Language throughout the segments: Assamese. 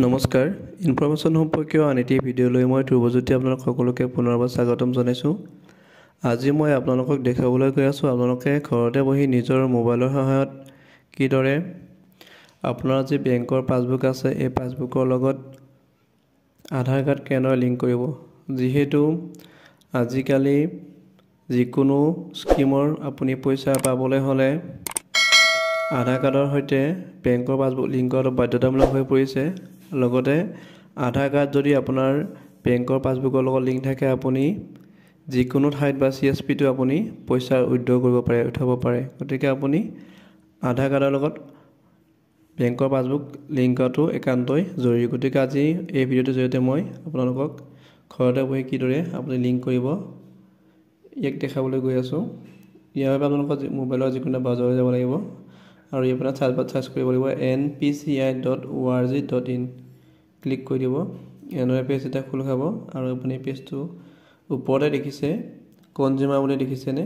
নমস্কাৰ ইনফৰমেশ্যন সম্পৰ্কীয় আন এটি ভিডিঅ'লৈ মই ধ্ৰুৱজ্যোতি আপোনালোক সকলোকে পুনৰবাৰ স্বাগতম জনাইছোঁ। আজি মই আপোনালোকক দেখাবলৈ গৈ আছোঁ আপোনালোকে ঘৰতে বহি নিজৰ মোবাইলৰ সহায়ত কিদৰে আপোনাৰ যি বেংকৰ পাছবুক আছে এই পাছবুকৰ লগত আধাৰ কাৰ্ড কেনেদৰে লিংক কৰিব। যিহেতু আজিকালি যিকোনো স্কিমৰ আপুনি পইচা পাবলৈ হ'লে আধাৰ কাৰ্ডৰ সৈতে বেংকৰ পাছবুক লিংক কৰাটো বাধ্যতামূলক হৈ পৰিছে। লগতে আধাৰ কাৰ্ড যদি আপোনাৰ বেংকৰ পাছবুকৰ লগত লিংক থাকে আপুনি যিকোনো ঠাইত বা CSPটো আপুনি পইচা উইথড্ৰ কৰিব পাৰে, উঠাব পাৰে। গতিকে আপুনি আধাৰ কাৰ্ডৰ লগত বেংকৰ পাছবুক লিংক কৰাটো একান্তই জৰুৰী। গতিকে আজি এই ভিডিঅ'টোৰ জৰিয়তে মই আপোনালোকক ঘৰতে বহি কিদৰে আপুনি লিংক কৰিব ইয়াক দেখাবলৈ গৈ আছোঁ। ইয়াৰ বাবে আপোনালোকৰ মোবাইলৰ যিকোনো ব্ৰাউজাৰলৈ যাব লাগিব আৰু ইয়াৰ পৰা চাৰ্চ কৰিব লাগিব npci.org.in ক্লিক কৰি দিব। এনেদৰে পেজ এটা খোল খাব আৰু আপুনি পেজটো ওপৰতে দেখিছে কনজিউমাৰ বুলি দেখিছেনে,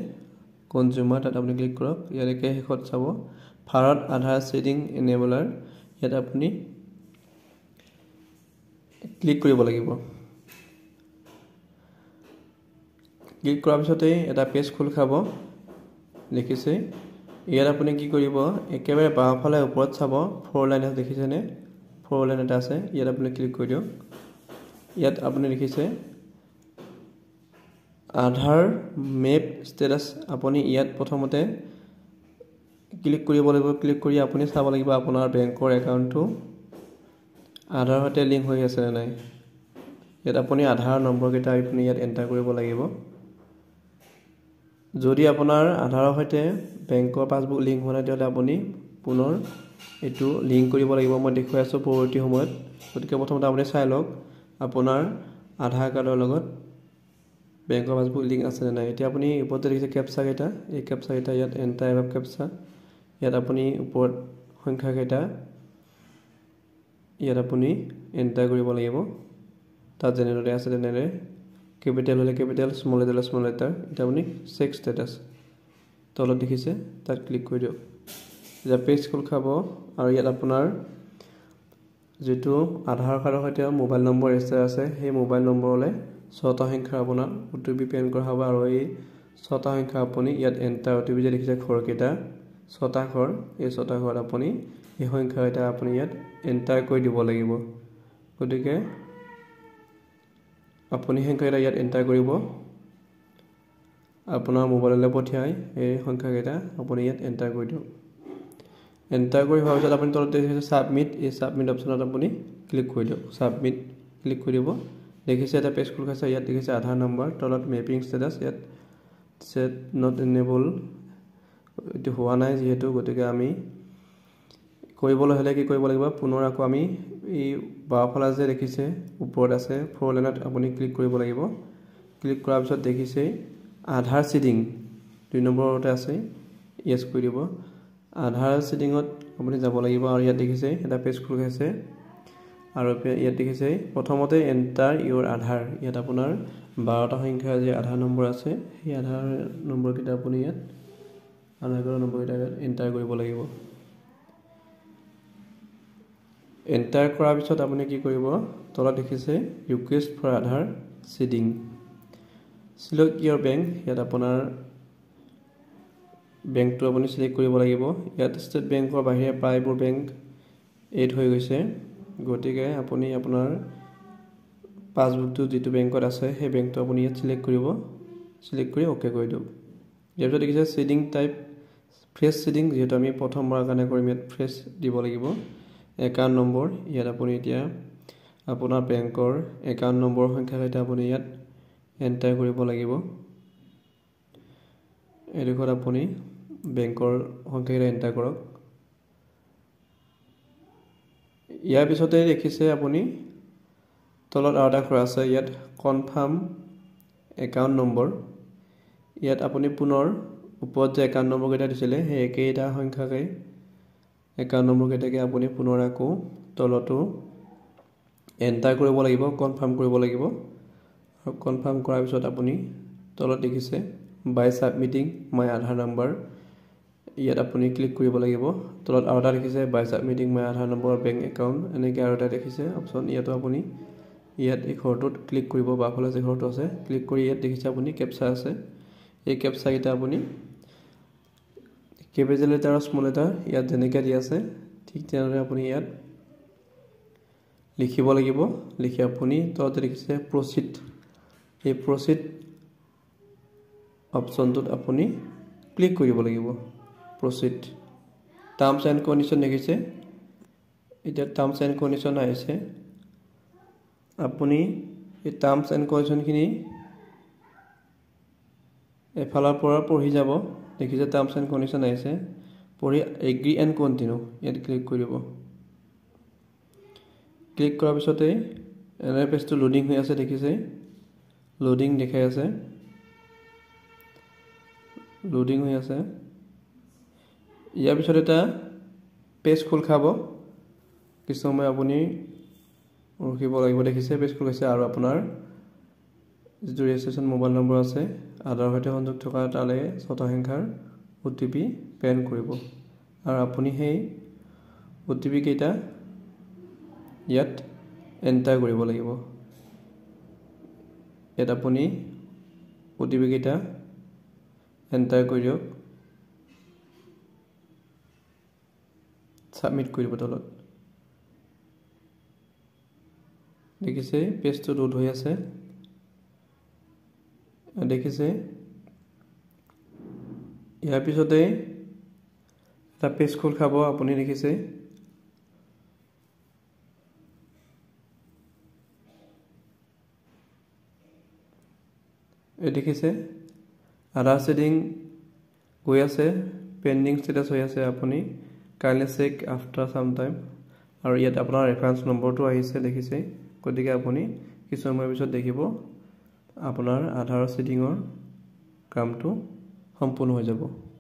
কনজিউমাৰ তাত আপুনি ক্লিক কৰক। ইয়ালৈকে শেষত চাব ভাৰত আধাৰ চিডিং এনেবলাৰ, ইয়াত আপুনি ক্লিক কৰিব লাগিব। ক্লিক কৰাৰ পিছতেই এটা পেজ খোল খাব দেখিছে। ইয়াত আপুনি কি কৰিব, একেবাৰে বাওঁফালে ওপৰত চাব 4 লাইন আছে দেখিছেনে, 4 লাইন এটা আছে, ইয়াত আপুনি ক্লিক কৰি দিয়ক। ইয়াত আপুনি দেখিছে আধাৰ মেপ ষ্টেটাছ, আপুনি ইয়াত প্ৰথমতে ক্লিক কৰিব লাগিব। ক্লিক কৰি আপুনি চাব লাগিব আপোনাৰ বেংকৰ একাউণ্টটো আধাৰৰ সৈতে লিংক হৈ আছে নে নাই। ইয়াত আপুনি আধাৰ নম্বৰকেইটা আপুনি ইয়াত এণ্টাৰ কৰিব লাগিব। যদি আপোনাৰ আধাৰৰ সৈতে বেংকৰ পাছবুক লিংক হোৱা নাই তেতিয়াহ'লে আপুনি পুনৰ এইটো লিংক কৰিব লাগিব। মই দেখুৱাই আছোঁ পৰৱৰ্তী সময়ত। গতিকে প্ৰথমতে আপুনি চাই লওক আপোনাৰ আধাৰ কাৰ্ডৰ লগত বেংকৰ পাছবুক লিংক আছে নে নাই। এতিয়া আপুনি ওপৰতে দেখিছে কেপচাকেইটা, এই কেপচাকেইটা ইয়াত এণ্টাৰ এবাৰ কেপচা, ইয়াত আপুনি ওপৰত সংখ্যাকেইটা ইয়াত আপুনি এণ্টাৰ কৰিব লাগিব। তাত যেনেদৰে আছে তেনেদৰে কেপিটেল হ'লে কেপিটেল, স্মল লেটাৰ হ'লে স্মল লেটাৰ। এতিয়া আপুনি চেক ষ্টেটাছ তলত দেখিছে তাত ক্লিক কৰি দিয়ক। এতিয়া পেজ খোল খাব আৰু ইয়াত আপোনাৰ যিটো আধাৰ কাৰ্ডৰ সৈতে মোবাইল নম্বৰ ৰেজিষ্টাৰ আছে সেই মোবাইল নম্বৰলৈ 6টা সংখ্যাৰ আপোনাৰ OTP প্ৰেৰণ কৰা হ'ব আৰু এই 6টা সংখ্যা আপুনি ইয়াত এণ্টাৰ OTP যে দেখিছে ঘৰকেইটা 6টা ঘৰ, এই 6টা ঘৰত আপুনি এই সংখ্যাকেইটা আপুনি ইয়াত এণ্টাৰ কৰি দিব লাগিব। গতিকে আপুনি সংখ্যাকেইটা ইয়াত এণ্টাৰ কৰিব, আপোনাৰ মোবাইললৈ পঠিয়াই এই সংখ্যাকেইটা আপুনি ইয়াত এণ্টাৰ কৰি দিয়ক। এণ্টাৰ কৰি হোৱাৰ পিছত আপুনি তলত দেখিছে ছাবমিট, এই ছাবমিট অপশ্যনত আপুনি ক্লিক কৰি দিয়ক। ছাবমিট ক্লিক কৰি দিব। দেখিছে এটা পেজ খোল খাইছে, ইয়াত দেখিছে আধাৰ নম্বৰ, তলত মেপিং ষ্টেটাছ, ইয়াত চেট নট এনেবল, এইটো হোৱা নাই যিহেতু। গতিকে আমি কৰিবলৈ হ'লে কি কৰিব লাগিব, পুনৰ আকৌ আমি এই বাওঁফালে যে দেখিছে ওপৰত আছে 4 লাইনত আপুনি ক্লিক কৰিব লাগিব। ক্লিক কৰাৰ পিছত দেখিছে আধাৰ চিডিং 2 নম্বৰতে আছে, য়েছ কৰি দিব। আধাৰ চিডিঙত আপুনি যাব লাগিব আৰু ইয়াত দেখিছে এটা পেজ খোল খাইছে আৰু ইয়াত দেখিছে প্ৰথমতে এণ্টাৰ ইউৰ আধাৰ, ইয়াত আপোনাৰ 12টা সংখ্যাৰ যে আধাৰ নম্বৰ আছে সেই আধাৰ নম্বৰকেইটা আপুনি ইয়াত আধাৰ কাৰ্ডৰ নম্বৰকেইটা ইয়াত এণ্টাৰ কৰিব লাগিব। এণ্টাৰ কৰাৰ পিছত আপুনি কি কৰিব, তলত দেখিছে request for Aadhaar seeding, select your bank, ইয়াত আপোনাৰ বেংকটো আপুনি চিলেক্ট কৰিব লাগিব। ইয়াত ষ্টেট বেংকৰ বাহিৰে প্ৰায়বোৰ বেংক এড হৈ গৈছে। গতিকে আপুনি আপোনাৰ পাছবুকটো যিটো বেংকত আছে সেই বেংকটো আপুনি ইয়াত চিলেক্ট কৰিব, চিলেক্ট কৰি অ'কে কৰি দিয়ক। ইয়াৰ পিছত দেখিছে চিডিং টাইপ ফ্ৰেছ চিডিং, যিহেতু আমি প্ৰথমবাৰৰ কাৰণে কৰিম ইয়াত ফ্ৰেছ দিব লাগিব। একাউণ্ট নম্বৰ, ইয়াত আপুনি এতিয়া আপোনাৰ বেংকৰ একাউণ্ট নম্বৰৰ সংখ্যাকেইটা আপুনি ইয়াত এণ্টাৰ কৰিব লাগিব। এইডোখৰত আপুনি বেংকৰ সংখ্যাকেইটা এণ্টাৰ কৰক। ইয়াৰ পিছতে দেখিছে আপুনি তলত আৰু এটা ঘৰ আছে, ইয়াত কনফাৰ্ম একাউণ্ট নম্বৰ, ইয়াত আপুনি পুনৰ ওপৰত যে একাউণ্ট নম্বৰকেইটা দিছিলে সেই একেইটা সংখ্যাকে একাউণ্ট নম্বৰকেইটাকে আপুনি পুনৰ আকৌ তলতো এণ্টাৰ কৰিব লাগিব, কনফাৰ্ম কৰিব লাগিব। আৰু কনফাৰ্ম কৰাৰ পিছত আপুনি তলত দেখিছে বাই ছাবমিটিং মাই আধাৰ নাম্বাৰ, ইয়াত আপুনি ক্লিক কৰিব লাগিব তলত আৰু এটা দেখিছে বাই সাবমিটিং মাই আধাৰ নম্বৰ বেংক একাউণ্ট এনেকৈ আৰু এটা দেখিছে অপশ্যন ইয়াতো আপুনি ইয়াত এই ঘৰটোত ক্লিক কৰিব বাওঁফালে যে ঘৰটো আছে ক্লিক কৰি ইয়াত দেখিছে আপুনি কেপচা আছে এই কেপচাকেইটা আপুনি কেপিটেল লেটাৰ আৰু স্মল লেটাৰ ইয়াত যেনেকৈ দিয়া আছে ঠিক তেনেদৰে আপুনি ইয়াত লিখিব লাগিব লিখি আপুনি তলত দেখিছে প্ৰচিড এই প্ৰচিড অপশ্যনটোত আপুনি ক্লিক কৰিব লাগিব প্ৰচিড টাৰ্মছ এণ্ড কণ্ডিশ্যন দেখিছে এতিয়া টাৰ্মছ এণ্ড কণ্ডিশ্যন আহিছে আপুনি এই টাৰ্মছ এণ্ড কণ্ডিশ্যনখিনি এফালৰ পৰা পঢ়ি যাব দেখিছে টাৰ্মছ এণ্ড কণ্ডিশ্যন আহিছে পঢ়ি এগ্ৰি এণ্ড কণ্টিনিউ ইয়াত ক্লিক কৰিব ক্লিক কৰাৰ পিছতে এনে পেজটো লোডিং হৈ আছে দেখিছে লোডিং দেখাই আছে লোডিং হৈ আছে ইয়াৰ পিছত এটা পেজ খোল খাব কিছু সময় আপুনি ৰখিব লাগিব দেখিছে পেজ খোল খাইছে আৰু আপোনাৰ যিটো ৰেজিষ্ট্ৰেশ্যন মোবাইল নম্বৰ আছে আধাৰৰ সৈতে সংযোগ থকা তালে 6টা সংখ্যাৰ OTP পেন কৰিব আৰু আপুনি সেই OTP কেইটা ইয়াত এন্টাৰ কৰিব লাগিব ইয়াত আপুনি OTP কেইটা এন্টাৰ কৰি দিয়ক সাবমিট কৰিব তলত দেখিছে পেজটো লোড হৈ আছে দেখিছে ইয়াৰ পিছতে এটা পেজ খোল খাব আপুনি দেখিছে এই দেখিছে আধাৰ সেটিং গৈ আছে পেন্ডিং ষ্টেটাস হৈ আছে আপুনি kindly check after some time আৰু ইয়াত আপোনাৰ ৰেফাৰেন্স নম্বৰটো আহিছে দেখিছে গতিকে আপুনি কিছু সময়ৰ পিছত দেখিব আপোনাৰ আধাৰ সেটিংৰ কামটো সম্পূৰ্ণ হৈ যাব